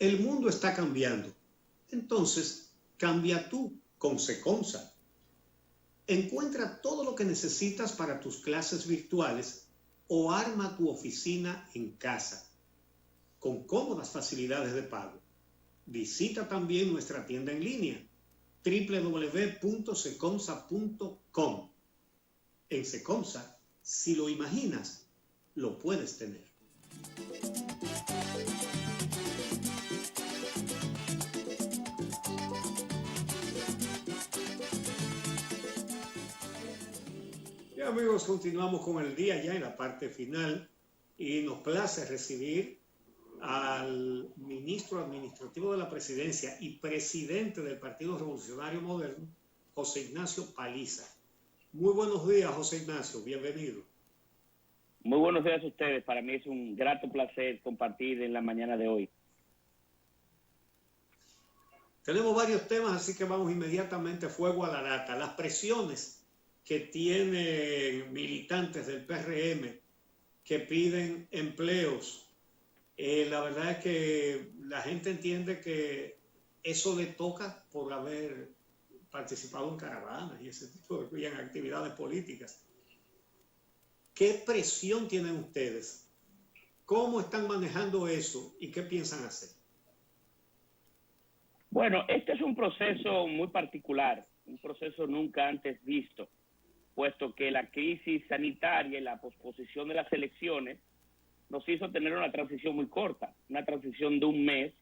El mundo está cambiando. Entonces, cambia tú con Seconsa. Encuentra todo lo que necesitas para tus clases virtuales o arma tu oficina en casa, con cómodas facilidades de pago. Visita también nuestra tienda en línea, www.seconsa.com. En Seconsa, si lo imaginas, lo puedes tener. Y amigos, continuamos con el día ya en la parte final y nos place recibir al ministro administrativo de la presidencia y presidente del Partido Revolucionario Moderno, José Ignacio Paliza. Muy buenos días, José Ignacio, bienvenido. Muy buenos días a ustedes. Para mí es un grato placer compartir en la mañana de hoy. Tenemos varios temas, así que vamos inmediatamente fuego a la lata. Las presiones que tienen militantes del PRM que piden empleos. La verdad es que la gente entiende que eso le toca por haber participado en caravanas y ese tipo de y en actividades políticas. ¿Qué presión tienen ustedes? ¿Cómo están manejando eso y qué piensan hacer? Bueno, este es un proceso muy particular, un proceso nunca antes visto, puesto que la crisis sanitaria y la posposición de las elecciones nos hizo tener una transición muy corta, una transición de un mes,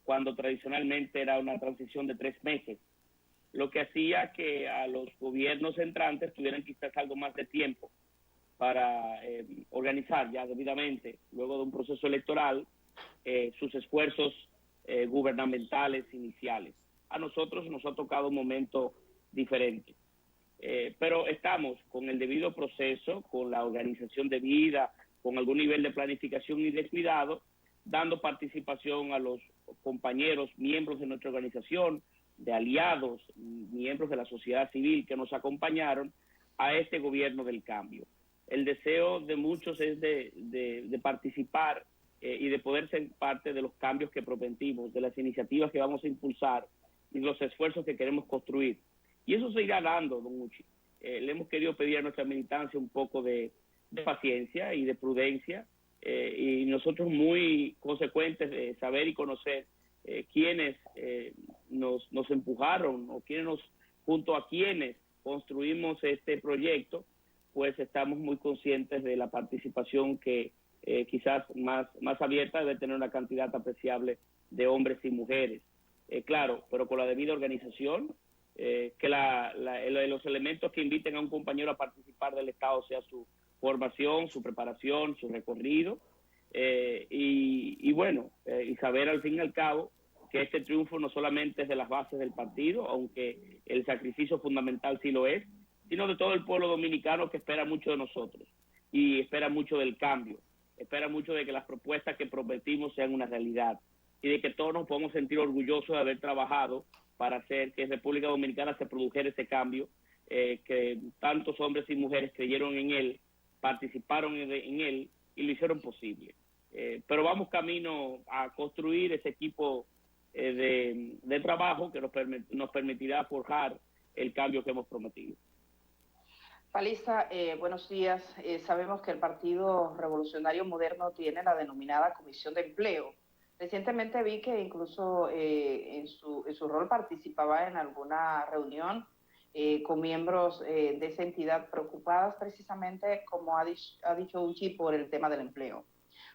cuando tradicionalmente era una transición de 3 meses, lo que hacía que a los gobiernos entrantes tuvieran quizás algo más de tiempo para organizar ya debidamente, luego de un proceso electoral, sus esfuerzos gubernamentales iniciales. A nosotros nos ha tocado un momento diferente, pero estamos con el debido proceso, con la organización debida, con algún nivel de planificación y de cuidado, dando participación a los compañeros, miembros de nuestra organización, de aliados, miembros de la sociedad civil que nos acompañaron a este gobierno del cambio. El deseo de muchos es de participar y de poder ser parte de los cambios que prometimos, de las iniciativas que vamos a impulsar y los esfuerzos que queremos construir. Y eso se irá dando, don Uchi. Le hemos querido pedir a nuestra militancia un poco de paciencia y de prudencia, y nosotros muy consecuentes de saber y conocer quiénes nos empujaron o junto a quienes construimos este proyecto, pues estamos muy conscientes de la participación que quizás más abierta debe tener una cantidad apreciable de hombres y mujeres. Claro, pero con la debida organización, que los elementos que inviten a un compañero a participar del Estado sea su formación, su preparación, su recorrido, y saber al fin y al cabo que este triunfo no solamente es de las bases del partido, aunque el sacrificio fundamental sí lo es, sino de todo el pueblo dominicano que espera mucho de nosotros y espera mucho del cambio, espera mucho de que las propuestas que prometimos sean una realidad y de que todos nos podamos sentir orgullosos de haber trabajado para hacer que en República Dominicana se produjera ese cambio, que tantos hombres y mujeres creyeron en él, participaron en él y lo hicieron posible. Pero vamos camino a construir ese equipo de trabajo que nos permitirá forjar el cambio que hemos prometido. Paliza, buenos días. Sabemos que el Partido Revolucionario Moderno tiene la denominada Comisión de Empleo. Recientemente vi que incluso en su rol participaba en alguna reunión con miembros de esa entidad preocupadas precisamente, como ha dicho Uchi, por el tema del empleo.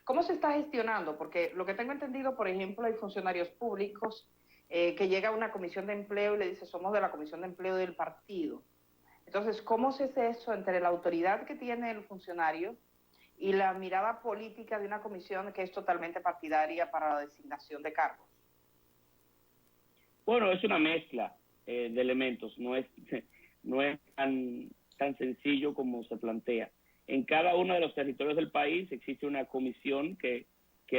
¿Cómo se está gestionando? Porque lo que tengo entendido, por ejemplo, hay funcionarios públicos que llega a una comisión de empleo y le dice, somos de la comisión de empleo del partido. Entonces, ¿cómo se hace eso entre la autoridad que tiene el funcionario y la mirada política de una comisión que es totalmente partidaria para la designación de cargos? Bueno, es una mezcla de elementos, no es tan sencillo como se plantea. En cada uno de los territorios del país existe una comisión que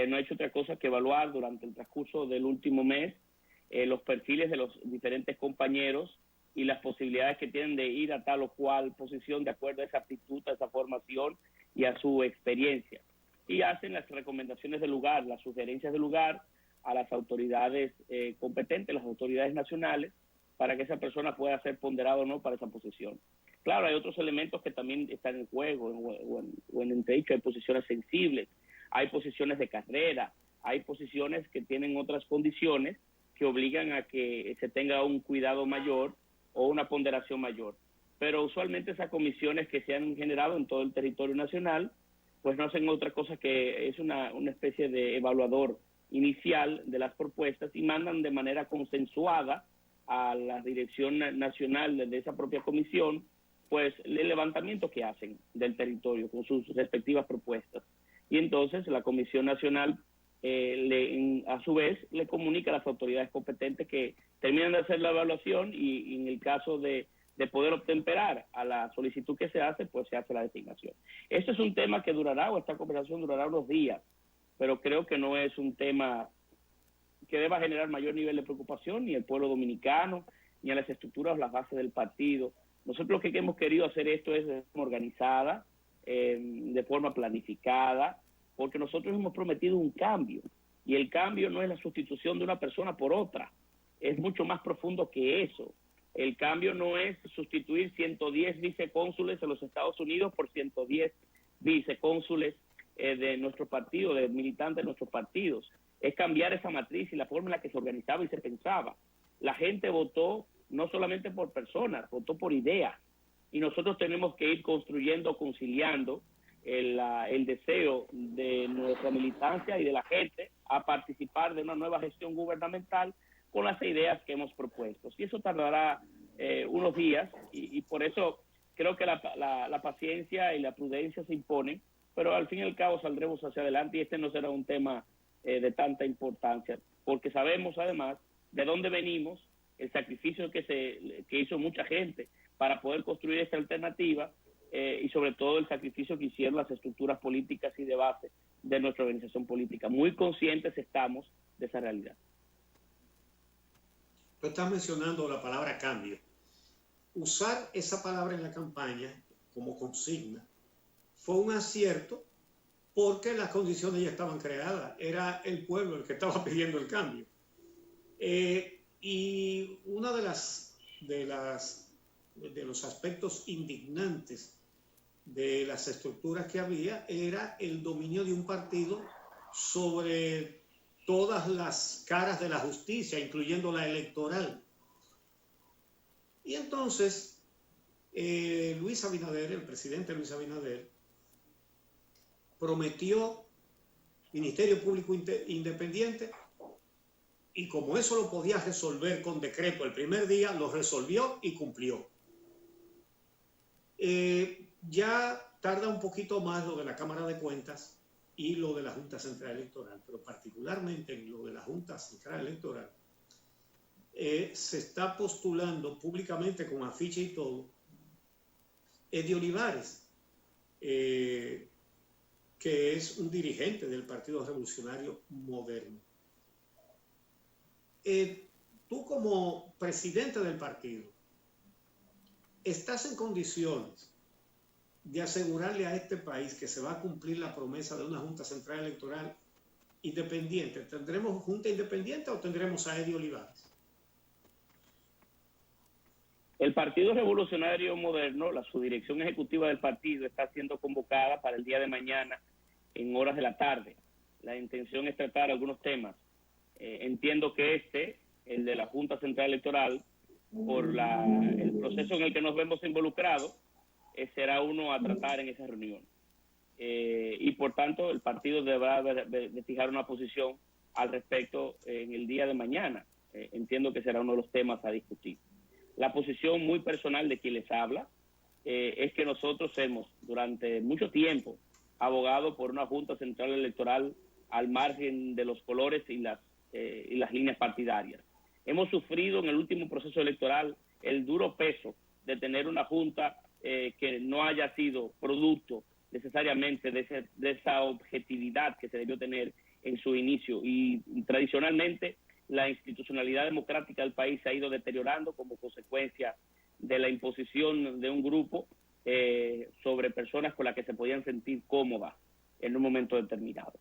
no ha hecho otra cosa que evaluar durante el transcurso del último mes los perfiles de los diferentes compañeros y las posibilidades que tienen de ir a tal o cual posición de acuerdo a esa aptitud, a esa formación y a su experiencia. Y hacen las recomendaciones del lugar, las sugerencias del lugar, a las autoridades competentes, las autoridades nacionales, para que esa persona pueda ser ponderada o no para esa posición. Claro, hay otros elementos que también están en juego o en entredicho. Hay posiciones sensibles, hay posiciones de carrera, hay posiciones que tienen otras condiciones que obligan a que se tenga un cuidado mayor o una ponderación mayor. Pero usualmente esas comisiones que se han generado en todo el territorio nacional, pues no hacen otra cosa que es una especie de evaluador inicial de las propuestas y mandan de manera consensuada a la dirección nacional de esa propia comisión, pues el levantamiento que hacen del territorio con sus respectivas propuestas. Y entonces la Comisión Nacional a su vez le comunica a las autoridades competentes que terminan de hacer la evaluación y en el caso de poder obtemperar a la solicitud que se hace, pues se hace la designación. Este es un tema que durará, o esta conversación durará unos días, pero creo que no es un tema que deba generar mayor nivel de preocupación ni al pueblo dominicano, ni a las estructuras o las bases del partido. Nosotros lo que hemos querido hacer esto es de forma organizada, de forma planificada, porque nosotros hemos prometido un cambio, y el cambio no es la sustitución de una persona por otra, es mucho más profundo que eso. El cambio no es sustituir 110 vicecónsules en los Estados Unidos por 110 vicecónsules de nuestro partido, de militantes de nuestros partidos. Es cambiar esa matriz y la forma en la que se organizaba y se pensaba. La gente votó no solamente por personas, votó por ideas. Y nosotros tenemos que ir construyendo, conciliando el deseo de nuestra militancia y de la gente a participar de una nueva gestión gubernamental con las ideas que hemos propuesto. Y eso tardará unos días y por eso creo que la paciencia y la prudencia se imponen, pero al fin y al cabo saldremos hacia adelante y este no será un tema de tanta importancia, porque sabemos además de dónde venimos, el sacrificio que hizo mucha gente para poder construir esta alternativa y sobre todo el sacrificio que hicieron las estructuras políticas y de base de nuestra organización política. Muy conscientes estamos de esa realidad. Tú estás mencionando la palabra cambio. Usar esa palabra en la campaña como consigna fue un acierto porque las condiciones ya estaban creadas. Era el pueblo el que estaba pidiendo el cambio. Y una de los aspectos indignantes de las estructuras que había era el dominio de un partido sobre todas las caras de la justicia, incluyendo la electoral. Y entonces Luis Abinader, el presidente Luis Abinader, prometió Ministerio Público Independiente, y como eso lo podía resolver con decreto el primer día, lo resolvió y cumplió. Ya tarda un poquito más lo de la Cámara de Cuentas y lo de la Junta Central Electoral, pero particularmente en lo de la Junta Central Electoral, se está postulando públicamente con afiche y todo Eddie Olivares, que es un dirigente del Partido Revolucionario Moderno. Tú como presidente del partido, ¿estás en condiciones de asegurarle a este país que se va a cumplir la promesa de una Junta Central Electoral independiente? ¿Tendremos Junta Independiente o tendremos a Eddie Olivares? El Partido Revolucionario Moderno, la subdirección ejecutiva del partido, está siendo convocada para el día de mañana en horas de la tarde. La intención es tratar algunos temas. Entiendo que el de la Junta Central Electoral, por el proceso en el que nos vemos involucrados, será uno a tratar en esa reunión. Y por tanto, el partido deberá de fijar una posición al respecto en el día de mañana. Entiendo que será uno de los temas a discutir. La posición muy personal de quien les habla es que nosotros hemos, durante mucho tiempo, abogado por una Junta Central Electoral al margen de los colores y las líneas partidarias. Hemos sufrido en el último proceso electoral el duro peso de tener una Junta que no haya sido producto necesariamente de esa objetividad que se debió tener en su inicio. Y tradicionalmente la institucionalidad democrática del país se ha ido deteriorando como consecuencia de la imposición de un grupo sobre personas con las que se podían sentir cómodas en un momento determinado.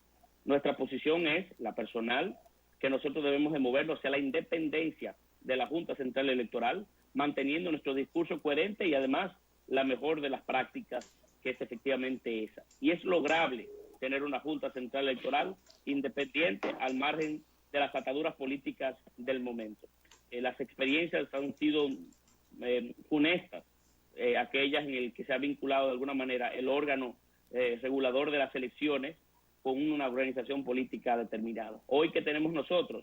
Nuestra posición es la personal, que nosotros debemos de movernos hacia la independencia de la Junta Central Electoral, manteniendo nuestro discurso coherente y además la mejor de las prácticas, que es efectivamente esa. Y es lograble tener una Junta Central Electoral independiente al margen de las ataduras políticas del momento. Las experiencias han sido funestas, aquellas en el que se ha vinculado de alguna manera el órgano regulador de las elecciones con una organización política determinada. Hoy que tenemos nosotros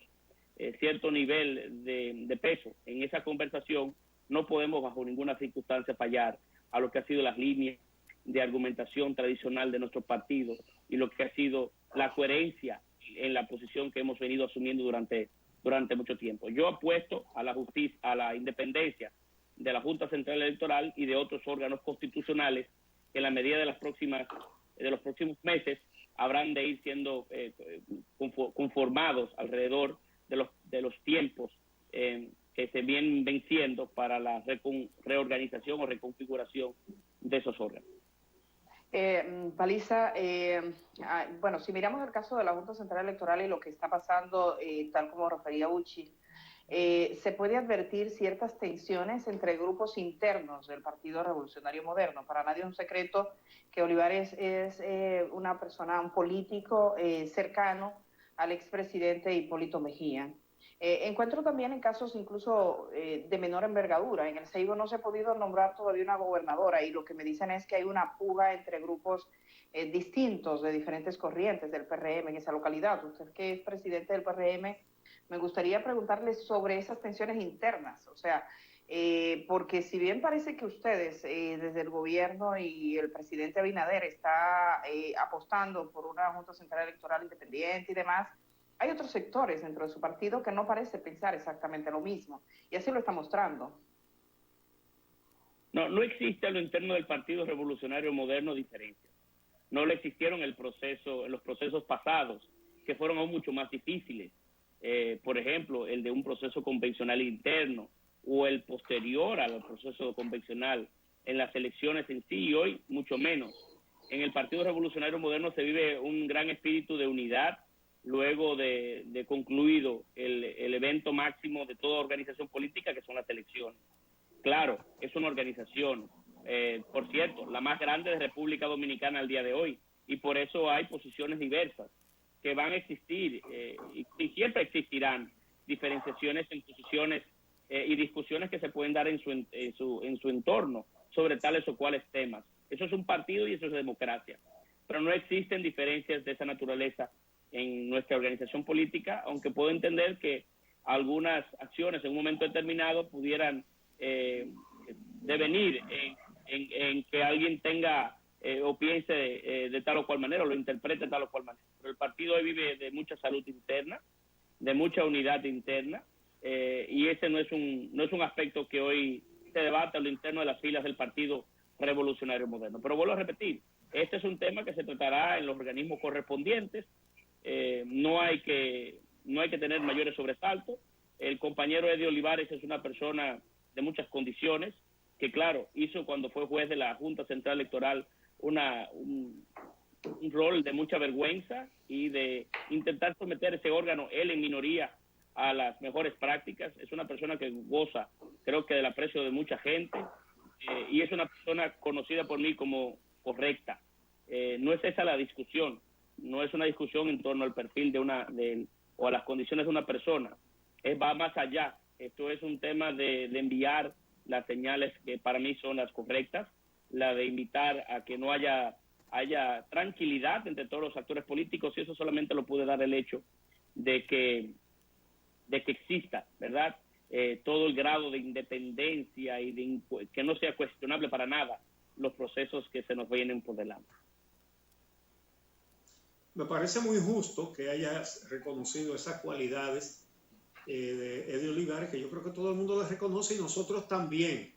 cierto nivel de peso en esa conversación, no podemos bajo ninguna circunstancia fallar a lo que ha sido las líneas de argumentación tradicional de nuestro partido y lo que ha sido la coherencia en la posición que hemos venido asumiendo durante mucho tiempo. Yo apuesto a la justicia, a la independencia de la Junta Central Electoral y de otros órganos constitucionales que en la medida de los próximos meses habrán de ir siendo conformados alrededor de los tiempos que se vienen venciendo para la reorganización o reconfiguración de esos órganos. Paliza, bueno, si miramos el caso de la Junta Central Electoral y lo que está pasando, tal como refería Uchi, se puede advertir ciertas tensiones entre grupos internos del Partido Revolucionario Moderno. Para nadie es un secreto que Olivares es una persona, un político cercano al expresidente Hipólito Mejía. Encuentro también en casos incluso de menor envergadura. En el Seibo no se ha podido nombrar todavía una gobernadora y lo que me dicen es que hay una puja entre grupos distintos de diferentes corrientes del PRM en esa localidad. Usted que es presidente del PRM, me gustaría preguntarle sobre esas tensiones internas. O sea, porque si bien parece que ustedes desde el gobierno y el presidente Abinader está apostando por una Junta Central Electoral independiente y demás, hay otros sectores dentro de su partido que no parece pensar exactamente lo mismo, y así lo está mostrando. No existe a lo interno del Partido Revolucionario Moderno diferencias. No le existieron en los procesos pasados, que fueron aún mucho más difíciles. Por ejemplo, el de un proceso convencional interno o el posterior al proceso convencional en las elecciones en sí, y hoy mucho menos. En el Partido Revolucionario Moderno se vive un gran espíritu de unidad, luego de concluido el evento máximo de toda organización política, que son las elecciones. Claro, es una organización, por cierto, la más grande de República Dominicana al día de hoy, y por eso hay posiciones diversas que van a existir, y siempre existirán diferenciaciones en posiciones y discusiones que se pueden dar en su entorno sobre tales o cuales temas. Eso es un partido y eso es democracia, pero no existen diferencias de esa naturaleza en nuestra organización política, aunque puedo entender que algunas acciones en un momento determinado pudieran devenir en que alguien tenga o piense de tal o cual manera, o lo interprete de tal o cual manera. Pero el partido hoy vive de mucha salud interna, de mucha unidad interna, y ese no es un aspecto que hoy se debate a lo interno de las filas del Partido Revolucionario Moderno. Pero vuelvo a repetir, este es un tema que se tratará en los organismos correspondientes. No hay que tener mayores sobresaltos. El compañero Eddie Olivares es una persona de muchas condiciones, que claro, hizo cuando fue juez de la Junta Central Electoral un rol de mucha vergüenza y de intentar someter ese órgano, él en minoría, a las mejores prácticas. Es una persona que goza, creo que del aprecio de mucha gente, y es una persona conocida por mí como correcta. No es esa la discusión. No es una discusión en torno al perfil o a las condiciones de una persona. Va más allá. Esto es un tema de enviar las señales que para mí son las correctas, la de invitar a que no haya tranquilidad entre todos los actores políticos, y eso solamente lo puede dar el hecho de que exista, ¿verdad? Todo el grado de independencia y que no sea cuestionable para nada los procesos que se nos vienen por delante. Me parece muy justo que hayas reconocido esas cualidades de Eddie Olivares, que yo creo que todo el mundo las reconoce y nosotros también.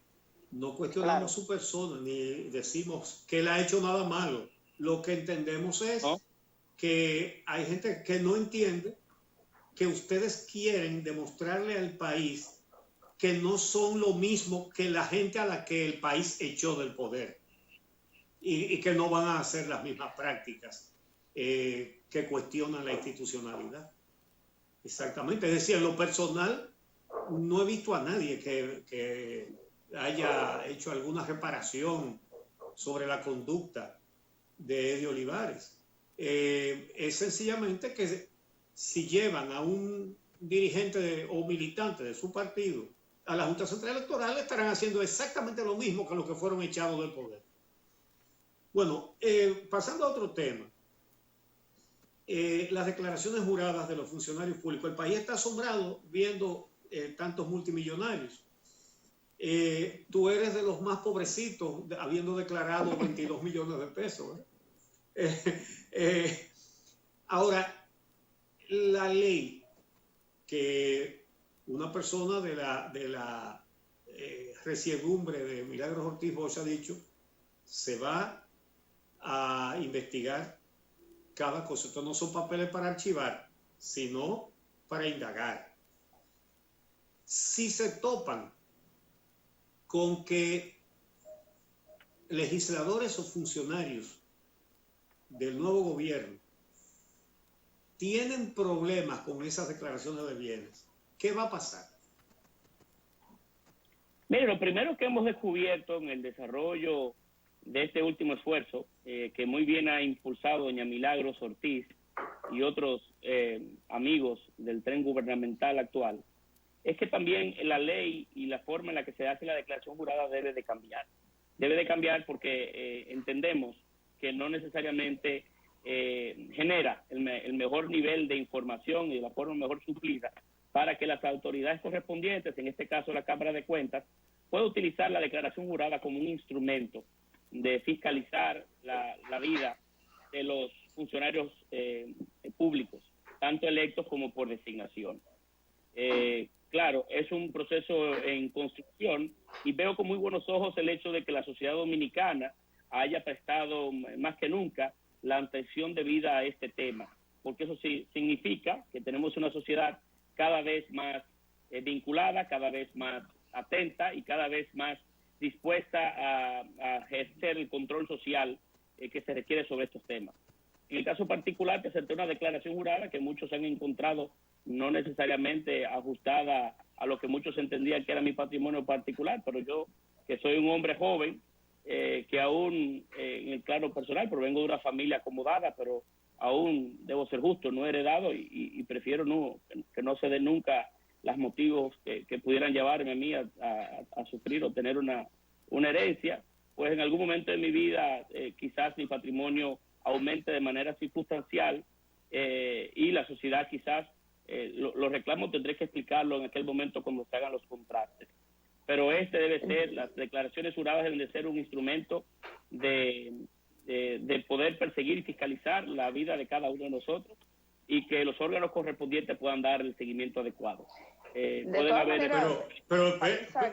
No cuestionamos su persona ni decimos que él ha hecho nada malo. Lo que entendemos es que hay gente que no entiende que ustedes quieren demostrarle al país que no son lo mismo que la gente a la que el país echó del poder y que no van a hacer las mismas prácticas que cuestionan la institucionalidad. Exactamente, es decir, en lo personal no he visto a nadie que haya hecho alguna reparación sobre la conducta de Eddie Olivares. Es sencillamente que si llevan a un dirigente o militante de su partido a la Junta Central Electoral, estarán haciendo exactamente lo mismo que los que fueron echados del poder. Bueno, pasando a otro tema, las declaraciones juradas de los funcionarios públicos. El país está asombrado viendo tantos multimillonarios. Tú eres de los más pobrecitos, habiendo declarado 22 millones de pesos. Ahora, la ley que una persona de la resiedumbre de Milagros Ortiz Bosch ha dicho, se va a investigar cada cosa. Estos no son papeles para archivar, sino para indagar. Si se topan con que legisladores o funcionarios del nuevo gobierno tienen problemas con esas declaraciones de bienes, ¿qué va a pasar? Mire, lo primero que hemos descubierto en el desarrollo de este último esfuerzo, que muy bien ha impulsado doña Milagros Ortiz y otros amigos del tren gubernamental actual, es que también la ley y la forma en la que se hace la declaración jurada debe de cambiar. Debe de cambiar porque entendemos que no necesariamente genera el mejor nivel de información y de la forma mejor suplida para que las autoridades correspondientes, en este caso la Cámara de Cuentas, pueda utilizar la declaración jurada como un instrumento de fiscalizar la vida de los funcionarios públicos, tanto electos como por designación. Claro, es un proceso en construcción y veo con muy buenos ojos el hecho de que la sociedad dominicana haya prestado más que nunca la atención debida a este tema, porque eso sí significa que tenemos una sociedad cada vez más vinculada, cada vez más atenta y cada vez más dispuesta a ejercer el control social que se requiere sobre estos temas. En el caso particular, presenté una declaración jurada que muchos han encontrado no necesariamente ajustada a lo que muchos entendían que era mi patrimonio particular, pero yo, que soy un hombre joven, que aún en el plano personal, provengo de una familia acomodada, pero aún debo ser justo, no he heredado y prefiero que no se den nunca los motivos que pudieran llevarme a mí a sufrir o tener una herencia, pues en algún momento de mi vida quizás mi patrimonio aumente de manera circunstancial y la sociedad quizás los reclamos tendré que explicarlo en aquel momento cuando se hagan los contrastes. Pero las declaraciones juradas deben de ser un instrumento de poder perseguir y fiscalizar la vida de cada uno de nosotros y que los órganos correspondientes puedan dar el seguimiento adecuado. De todas maneras, pero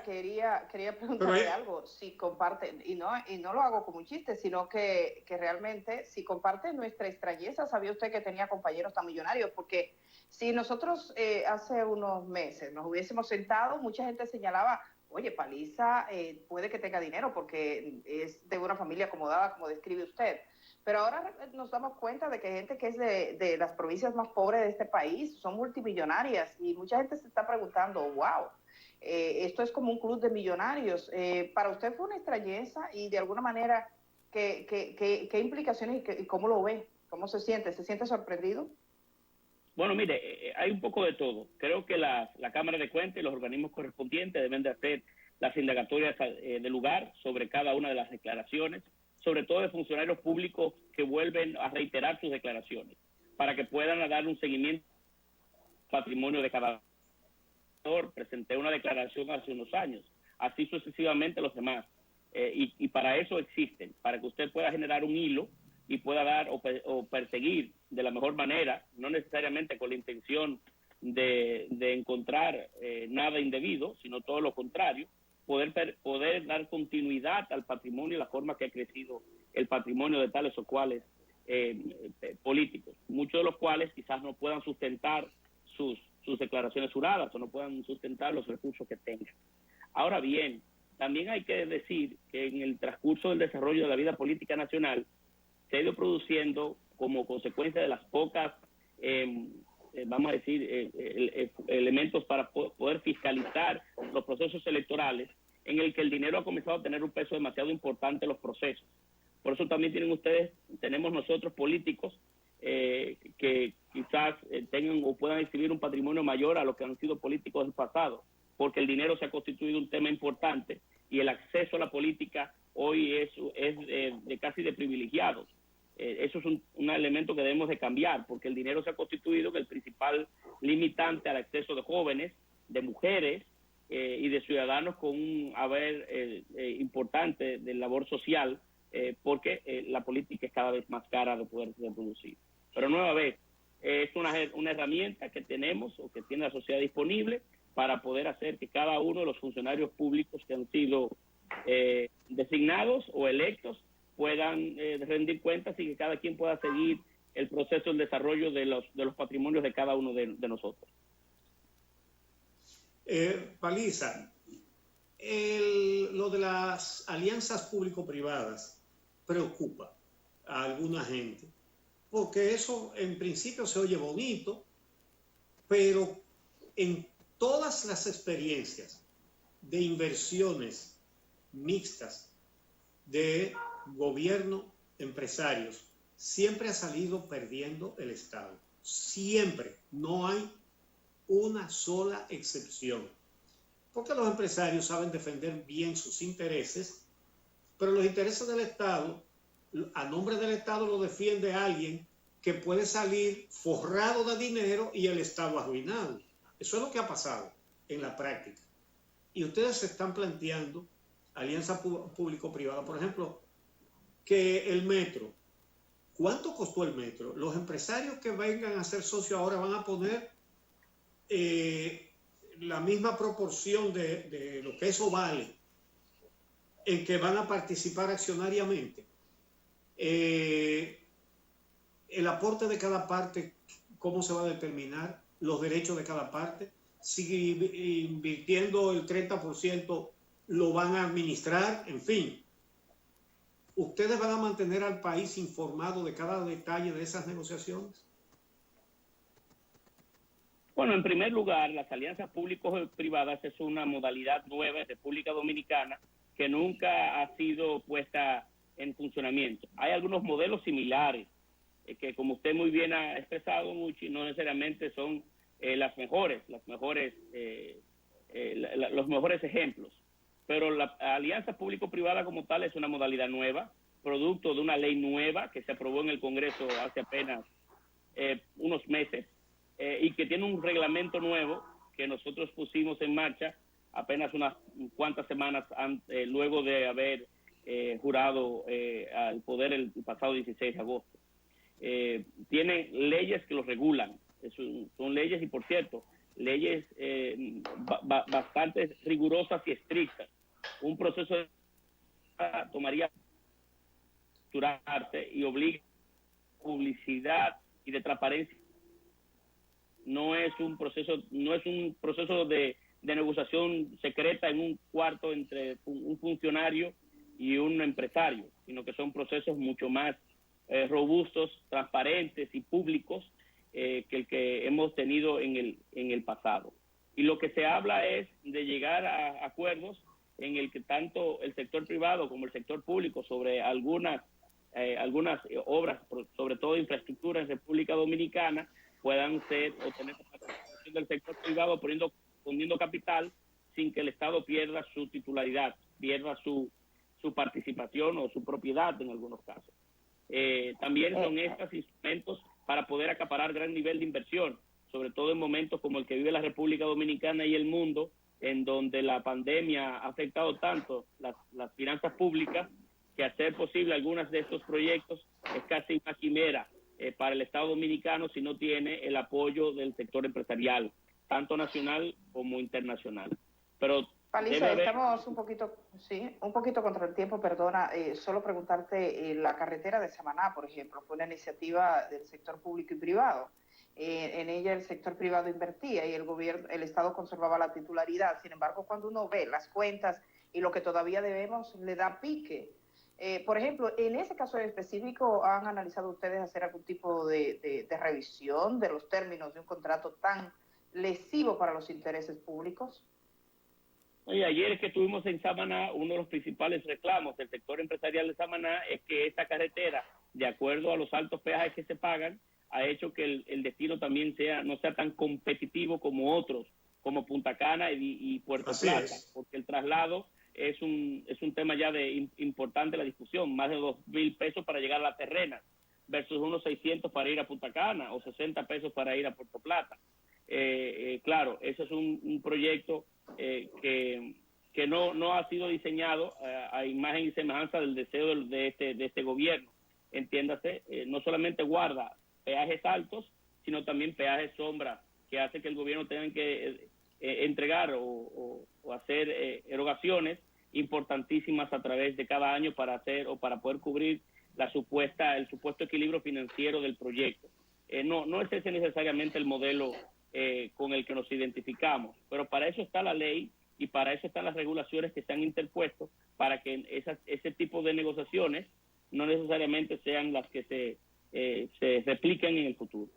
quería preguntarle algo, si comparten, y no lo hago como un chiste, sino que realmente, si comparten nuestra extrañeza, ¿sabía usted que tenía compañeros tan millonarios? Porque si nosotros hace unos meses nos hubiésemos sentado, mucha gente señalaba, oye, Paliza puede que tenga dinero porque es de una familia acomodada, como describe usted. Pero ahora nos damos cuenta de que gente que es de las provincias más pobres de este país son multimillonarias y mucha gente se está preguntando, wow, esto es como un club de millonarios. Para usted fue una extrañeza y de alguna manera, ¿qué implicaciones y cómo lo ve? ¿Cómo se siente? ¿Se siente sorprendido? Bueno, mire, hay un poco de todo. Creo que la Cámara de Cuentas y los organismos correspondientes deben de hacer las indagatorias de lugar sobre cada una de las declaraciones, sobre todo de funcionarios públicos que vuelven a reiterar sus declaraciones, para que puedan dar un seguimiento al patrimonio de cada uno. Presenté una declaración hace unos años, así sucesivamente los demás, y para eso existen, para que usted pueda generar un hilo y pueda dar o perseguir de la mejor manera, no necesariamente con la intención de encontrar nada indebido, sino todo lo contrario, poder dar continuidad al patrimonio y la forma que ha crecido el patrimonio de tales o cuales políticos, muchos de los cuales quizás no puedan sustentar sus declaraciones juradas o no puedan sustentar los recursos que tengan. Ahora bien, también hay que decir que en el transcurso del desarrollo de la vida política nacional se ha ido produciendo como consecuencia de las pocas vamos a decir, elementos para poder fiscalizar los procesos electorales, en el que el dinero ha comenzado a tener un peso demasiado importante en los procesos. Por eso también tenemos nosotros políticos que quizás tengan o puedan exhibir un patrimonio mayor a lo que han sido políticos del pasado, porque el dinero se ha constituido un tema importante y el acceso a la política hoy es de casi de privilegiados. Eso es un elemento que debemos de cambiar, porque el dinero se ha constituido el principal limitante al acceso de jóvenes, de mujeres y de ciudadanos con un haber importante de labor social, porque la política es cada vez más cara de poder reproducir. Pero nueva vez, es una herramienta que tenemos o que tiene la sociedad disponible para poder hacer que cada uno de los funcionarios públicos que han sido designados o electos puedan rendir cuentas y que cada quien pueda seguir el proceso del desarrollo de los patrimonios de cada uno de nosotros. Paliza, lo de las alianzas público-privadas preocupa a alguna gente, porque eso en principio se oye bonito, pero en todas las experiencias de inversiones mixtas de gobierno, empresarios, siempre ha salido perdiendo el Estado. Siempre. No hay una sola excepción. Porque los empresarios saben defender bien sus intereses, pero los intereses del Estado, a nombre del Estado lo defiende alguien que puede salir forrado de dinero y el Estado arruinado. Eso es lo que ha pasado en la práctica. Y ustedes se están planteando alianza público-privada. Por ejemplo, que el metro, ¿cuánto costó el metro? Los empresarios que vengan a ser socios ahora van a poner la misma proporción de lo que eso vale, en que van a participar accionariamente. El aporte de cada parte, ¿cómo se va a determinar? Los derechos de cada parte. Si invirtiendo el 30%, lo van a administrar, en fin. ¿Ustedes van a mantener al país informado de cada detalle de esas negociaciones? Bueno, en primer lugar, las alianzas públicos-privadas es una modalidad nueva en República Dominicana que nunca ha sido puesta en funcionamiento. Hay algunos modelos similares que, como usted muy bien ha expresado, Muchi, no necesariamente son los mejores ejemplos. Pero la alianza público-privada como tal es una modalidad nueva, producto de una ley nueva que se aprobó en el Congreso hace apenas unos meses y que tiene un reglamento nuevo que nosotros pusimos en marcha apenas unas cuantas semanas luego de haber jurado al poder el pasado 16 de agosto. Tiene leyes que los regulan, son leyes y, por cierto, leyes bastante rigurosas y estrictas. Un proceso tomaría y obliga publicidad y de transparencia. No es un proceso de negociación secreta en un cuarto entre un funcionario y un empresario, sino que son procesos mucho más robustos, transparentes y públicos que el que hemos tenido en el pasado. Y lo que se habla es de llegar a acuerdos en el que tanto el sector privado como el sector público sobre algunas obras, sobre todo infraestructura en República Dominicana, puedan obtener la participación del sector privado poniendo capital sin que el Estado pierda su titularidad, pierda su participación o su propiedad en algunos casos. También son estos instrumentos para poder acaparar gran nivel de inversión, sobre todo en momentos como el que vive la República Dominicana y el mundo, en donde la pandemia ha afectado tanto las finanzas públicas, que hacer posible algunos de estos proyectos es casi una quimera para el Estado dominicano si no tiene el apoyo del sector empresarial, tanto nacional como internacional. Pero Paliza, estamos un poquito contra el tiempo, perdona. Solo preguntarte, la carretera de Samaná, por ejemplo, fue una iniciativa del sector público y privado. En ella el sector privado invertía y el Estado conservaba la titularidad. Sin embargo, cuando uno ve las cuentas y lo que todavía debemos, le da pique. Por ejemplo, en ese caso en específico, ¿han analizado ustedes hacer algún tipo de revisión de los términos de un contrato tan lesivo para los intereses públicos? Oye, ayer que estuvimos en Samaná, uno de los principales reclamos del sector empresarial de Samaná es que esta carretera, de acuerdo a los altos peajes que se pagan, ha hecho que el destino también no sea tan competitivo como otros, como Punta Cana y Puerto Plata, porque el traslado es un tema ya importante la discusión, más de 2,000 pesos para llegar a La Terrena, versus unos 600 para ir a Punta Cana o 60 pesos para ir a Puerto Plata. Claro, ese es un proyecto que no ha sido diseñado a imagen y semejanza del deseo de este gobierno. Entiéndase, no solamente guarda peajes altos, sino también peajes sombra, que hace que el gobierno tenga que entregar o hacer erogaciones importantísimas a través de cada año para poder cubrir el supuesto equilibrio financiero del proyecto. No es ese necesariamente el modelo con el que nos identificamos, pero para eso está la ley y para eso están las regulaciones que se han interpuesto, para que ese tipo de negociaciones no necesariamente sean las que se repliquen en el futuro.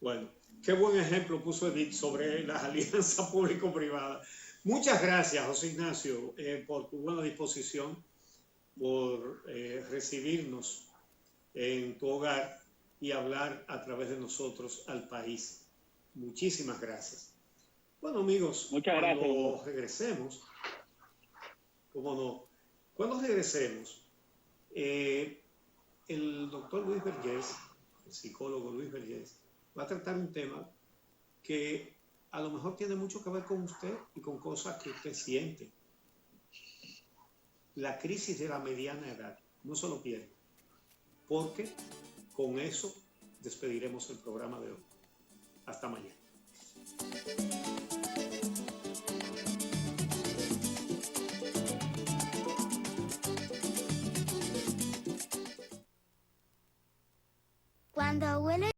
Bueno, qué buen ejemplo puso Edith sobre las alianzas público-privadas. Muchas gracias, José Ignacio, por tu buena disposición, por recibirnos en tu hogar y hablar a través de nosotros al país. Muchísimas gracias. Bueno, amigos, cuando regresemos, ¿cómo no? Cuando regresemos, el doctor Luis Vergés, el psicólogo Luis Vergés, va a tratar un tema que a lo mejor tiene mucho que ver con usted y con cosas que usted siente. La crisis de la mediana edad. No se lo pierda, porque con eso despediremos el programa de hoy. Hasta mañana. Cuando huele